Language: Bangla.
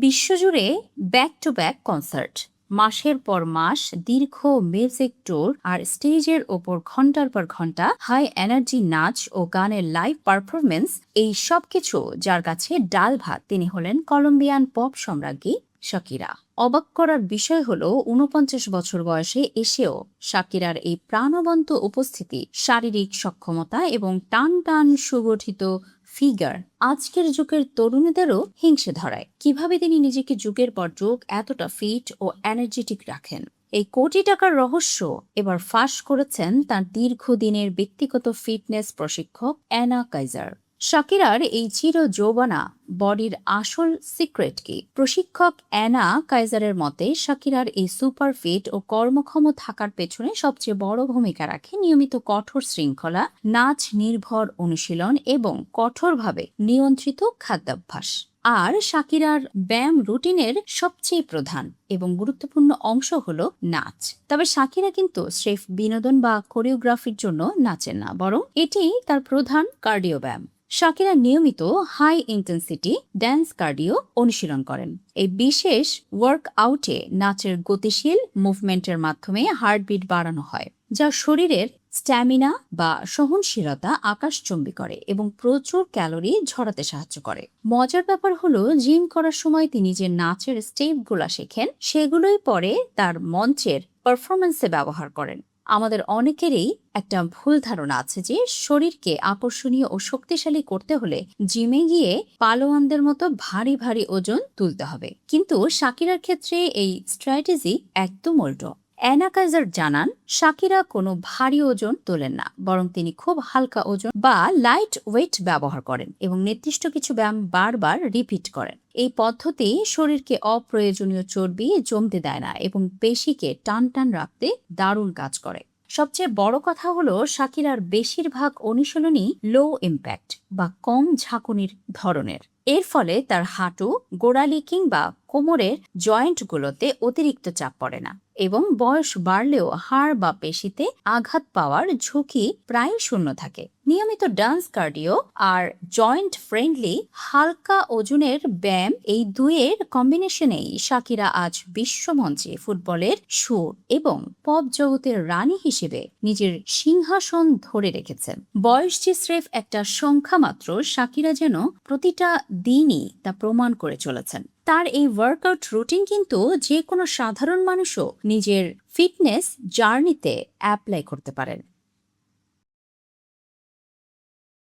বিশ্বজুড়ে ব্যাক টু ব্যাক কনসার্ট, মাসের পর মাস দীর্ঘ মিউজিক ট্যুর আর স্টেজের ওপর ঘন্টার পর ঘন্টা হাই এনার্জি নাচ ও গানের লাইভ পারফরমেন্স, এই সব কিছু যার কাছে ডাল ভাত, তিনি হলেন কলম্বিয়ান পপ সম্রাজ্ঞী শাকিরা। অবাক করার বিষয় হলো ৪৯ বছর বয়সে এসেও শাকিরার এই প্রাণবন্ত উপস্থিতি, শারীরিক সক্ষমতা এবং টান টান সুগঠিত ফিগার আজকের যুগের তরুণীদেরও হিংসে ধরায়। কিভাবে তিনি নিজেকে যুগের পর যুগ এতটা ফিট ও এনার্জেটিক রাখেন, এই কোটি টাকার রহস্য এবার ফাঁস করেছেন তার দীর্ঘদিনের ব্যক্তিগত ফিটনেস প্রশিক্ষক অ্যানা কাইজার। শাকিরার এই চির যৌবনা বডির আসল সিক্রেট কি? প্রশিক্ষক অ্যানা কাইজারের মতে, শাকিরার এই সুপার ফিট ও কর্মক্ষম থাকার পেছনে সবচেয়ে বড় ভূমিকা রাখে নিয়মিত কঠোর শৃঙ্খলা, নাচ নির্ভর অনুশীলন এবং কঠোরভাবে নিয়ন্ত্রিত খাদ্যাভ্যাস। আর শাকিরার ব্যায়াম রুটিনের সবচেয়ে প্রধান এবং গুরুত্বপূর্ণ অংশ হলো নাচ। তবে শাকিরা কিন্তু স্রেফ বিনোদন বা কোরিওগ্রাফির জন্য নাচেন না, বরং এটি তার প্রধান কার্ডিও ব্যায়াম। শাকিরা নিয়মিত হাই ইন্টেন্সিটি ড্যান্স কার্ডিও অনুশীলন করেন। এই বিশেষ ওয়ার্কআউটে নাচের গতিশীল মুভমেন্টের মাধ্যমে হার্টবিট বাড়ানো হয়, যা শরীরের স্ট্যামিনা বা সহনশীলতা আকাশচুম্বী করে এবং প্রচুর ক্যালোরি ঝরাতে সাহায্য করে। মজার ব্যাপার হলো, জিম করার সময় তিনি যে নাচের স্টেপগুলো শেখেন, সেগুলোই পরে তার মঞ্চের পারফরমেন্সে ব্যবহার করেন। আমাদের অনেকেরই একটা ভুল ধারণা আছে যে শরীরকে আকর্ষণীয় ও শক্তিশালী করতে হলে জিমে গিয়ে পালোয়ানদের মতো ভারী ভারী ওজন তুলতে হবে, কিন্তু শাকিরার ক্ষেত্রে এই স্ট্র্যাটেজি একদম উল্টো। অ্যানা কাইজার জানান, শাকিরা কোনো ভারী ওজন তোলেন না, বরং তিনি খুব হালকা ওজন বা লাইট ওয়েট ব্যবহার করেন এবং নির্দিষ্ট কিছু ব্যায়াম বারবার রিপিট করেন। এই পদ্ধতি শরীরকে অপ্রয়োজনীয় চর্বি জমতে দেয় না এবং পেশিকে টান টান রাখতে দারুণ কাজ করে। সবচেয়ে বড় কথা হলো, শাকিরার বেশিরভাগ অনুশীলনই লো ইম্প্যাক্ট বা কম ঝাঁকুনির ধরনের। এর ফলে তার হাঁটু, গোড়ালি কিংবা কোমরের জয়েন্টগুলোতে অতিরিক্ত চাপ পড়ে না এবং বয়স বাড়লেও হাড় বা পেশিতে আঘাত পাওয়ার ঝুঁকি প্রায় শূন্য থাকে। নিয়মিত ডান্স কার্ডিও আর জয়েন্ট ফ্রেন্ডলি হালকা ওজনের ব্যায়াম, এই দুইয়ের কম্বিনেশনেই শাকিরা আজ বিশ্বমঞ্চে ফুটবলের সুর এবং পপ জগতের রানী হিসেবে নিজের সিংহাসন ধরে রেখেছেন। বয়স যে স্রেফ একটা সংখ্যা মাত্র, শাকিরা যেন প্রতিটা দিনই তা প্রমাণ করে চলেছেন। তার এই ওয়ার্কআউট রুটিন কিন্তু যে কোনো সাধারণ মানুষও নিজের ফিটনেস জার্নিতে অ্যাপ্লাই করতে পারেন।